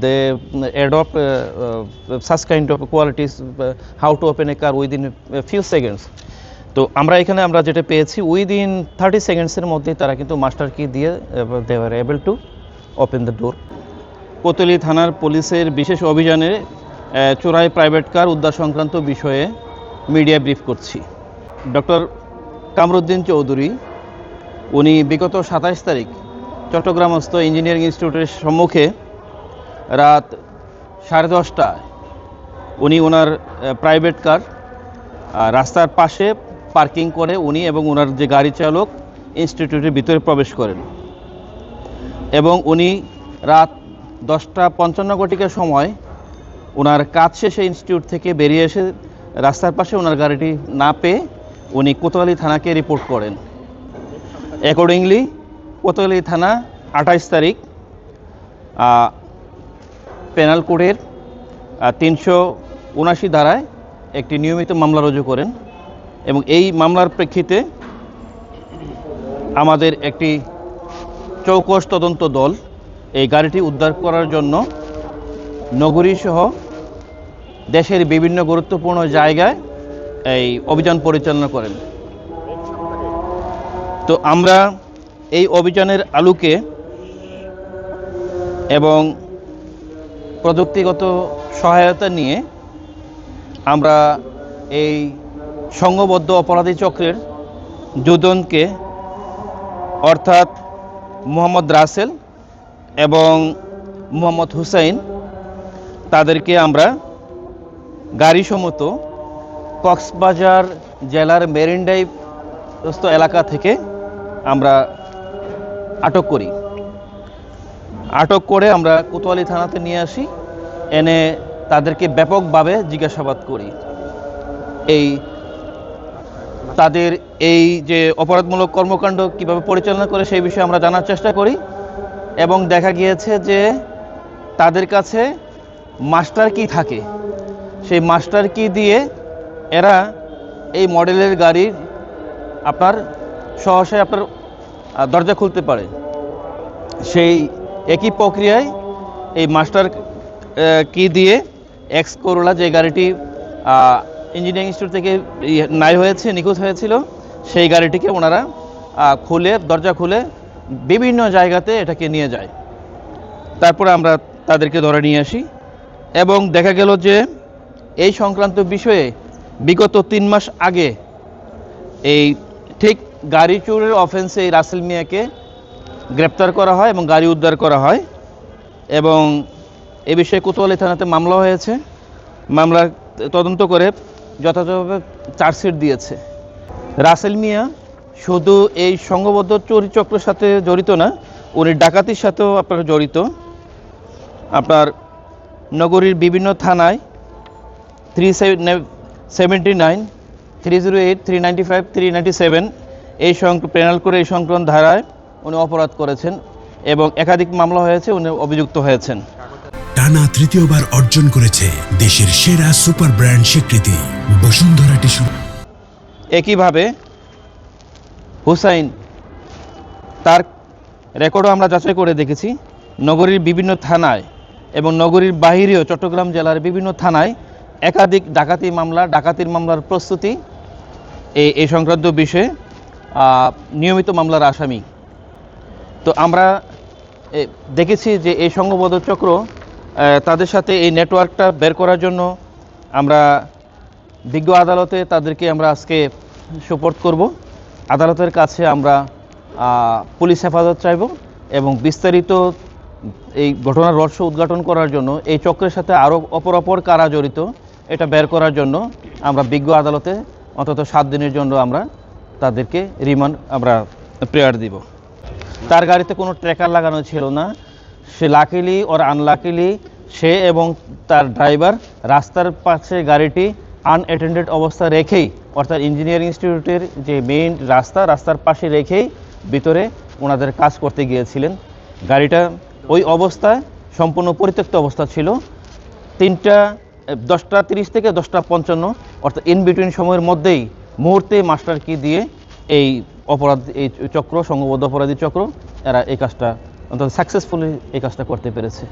they adopt such kind of qualities, how to open a car within a few seconds. তো আমরা এখানে আমরা যেটা পেয়েছি উইদিন 30 সেকেন্ডসের মধ্যে তারা কিন্তু মাস্টার কি দিয়ে they were able to open the door. কোতোয়ালি থানার পুলিশের বিশেষ অভিযানে চোরাই প্রাইভেট কার উদ্ধার সংক্রান্ত বিষয়ে মিডিয়া ব্রিফ করছি। ডক্টর কামরুদ্দিন চৌধুরী উনি বিগত 27 তারিখ চট্টগ্রামস্থ ইঞ্জিনিয়ারিং ইনস্টিটিউটের সম্মুখে রাত 10:30টায় উনি ওনার প্রাইভেট কার রাস্তার পাশে পার্কিং করে উনি এবং ওনার যে গাড়ি চালক ইনস্টিটিউটের ভিতরে প্রবেশ করেন এবং উনি রাত 10:55 সময় ওনার কাজ শেষে ইনস্টিটিউট থেকে বেরিয়ে এসে রাস্তার পাশে ওনার গাড়িটি না পেয়ে উনি কোতোয়ালি থানাকে রিপোর্ট করেন। অ্যাকর্ডিংলি কোতোয়ালি থানা 28 তারিখ পেনাল কোডের 379 ধারায় একটি নিয়মিত মামলা রুজু করেন এবং এই মামলার প্রেক্ষিতে আমাদের একটি চৌকস তদন্ত দল এই গাড়িটি উদ্ধার করার জন্য নগরী সহ দেশের বিভিন্ন গুরুত্বপূর্ণ জায়গায় এই অভিযান পরিচালনা করেন। তো আমরা এই অভিযানের আলোকে এবং প্রযুক্তিগত সহায়তা নিয়ে আমরা এই সংঘবদ্ধ অপরাধী চক্রের দুজনকে অর্থাৎ মোহাম্মদ রাসেল এবং মোহাম্মদ হুসাইন তাদেরকে আমরা গাড়ি সমত কক্সবাজার জেলার মেরিন ড্রাইভ এলাকা থেকে আমরা আটক করি। আটক করে আমরা কোতোয়ালি থানাতে নিয়ে আসি, এনে তাদেরকে ব্যাপকভাবে জিজ্ঞাসাবাদ করি। তাদের এই যে অপরাধমূলক কর্মকাণ্ড কিভাবে পরিচালনা করে সেই বিষয়ে আমরা জানার চেষ্টা করি এবং দেখা গিয়েছে যে তাদের কাছে মাস্টার কি থাকে, সেই মাস্টার কি দিয়ে এরা এই মডেলের গাড়ির আপনার সহসায় আপনার দরজা খুলতে পারে। সেই একই প্রক্রিয়ায় এই মাস্টার কি দিয়ে এক্স করোলা যে গাড়িটি ইঞ্জিনিয়ারিং ইনস্টিটিউট থেকে নাই হয়েছে নিখোঁজ হয়েছিল সেই গাড়িটিকে ওনারা খুলে দরজা খুলে বিভিন্ন জায়গাতে এটাকে নিয়ে যায়। তারপরে আমরা তাদেরকে ধরে নিয়ে আসি এবং দেখা গেল যে এই সংক্রান্ত বিষয়ে বিগত 3 মাস আগে এই ঠিক গাড়ি চুরির অফেন্সে এই রাসেল মিয়াকে গ্রেপ্তার করা হয় এবং গাড়ি উদ্ধার করা হয় এবং এ বিষয়ে কোতোয়ালি থানাতে মামলা হয়েছে। মামলা তদন্ত করে যথাযথভাবে চার্জশিট দিয়েছে। রাসেল মিয়া শুধু এই সংঘবদ্ধ চুরি চক্রের সাথে জড়িত না, উনি ডাকাতির সাথেও আপনার জড়িত। আপনার নগরীর বিভিন্ন থানায় 379, 308, 395, 397 এই পেনাল করে এই সংক্রান্ত ধারায় উনি অপরাধ করেছেন এবং একাধিক মামলা হয়েছে, উনি অভিযুক্ত হয়েছেন। টানা তৃতীয়বার অর্জন করেছে দেশের সেরা সুপার ব্র্যান্ড স্বীকৃতি বসুন্ধরা টিস্যু। একইভাবে হুসাইন, তার রেকর্ডও আমরা যাচাই করে দেখেছি, নগরীর বিভিন্ন থানায় এবং নগরীর বাহিরেও চট্টগ্রাম জেলার বিভিন্ন থানায় একাধিক ডাকাতির মামলার প্রস্তুতি এই সংক্রান্ত বিষয়ে নিয়মিত মামলার আসামি। তো আমরা দেখেছি যে এই সংঘবদ্ধ চক্র তাদের সাথে এই নেটওয়ার্কটা বের করার জন্য আমরা বিজ্ঞ আদালতে তাদেরকে আমরা আজকে সুপোর্ট করব। আদালতের কাছে আমরা পুলিশ হেফাজত চাইব এবং বিস্তারিত এই ঘটনার রহস্য উদ্ঘাটন করার জন্য এই চক্রের সাথে আরও অপর কারা জড়িত এটা বের করার জন্য আমরা বিজ্ঞ আদালতে অন্তত 7 দিনের জন্য আমরা তাদেরকে রিমান্ড আমরা প্রেয়ার দিব। তার গাড়িতে কোনো ট্র্যাকার লাগানো ছিল না। সে লাকিলি ওর আনলাকিলি সে এবং তার ড্রাইভার রাস্তার পাশে গাড়িটি আনঅ্যাটেন্ডেড অবস্থা রেখেই, অর্থাৎ ইঞ্জিনিয়ারিং ইনস্টিটিউটের যে মেইন রাস্তার পাশে রেখেই ভিতরে ওনাদের কাজ করতে গিয়েছিলেন। গাড়িটা ওই অবস্থায় সম্পূর্ণ পরিত্যক্ত অবস্থা ছিল। 10:30 থেকে 10:55 অর্থাৎ ইন বিটুইন সময়ের মধ্যেই মুহূর্তে মাস্টার কি দিয়ে এই চক্র সংঘবদ্ধ অপরাধী চক্র এরা এই কাজটা অন্তত সাকসেসফুলি এই কাজটা করতে পেরেছে।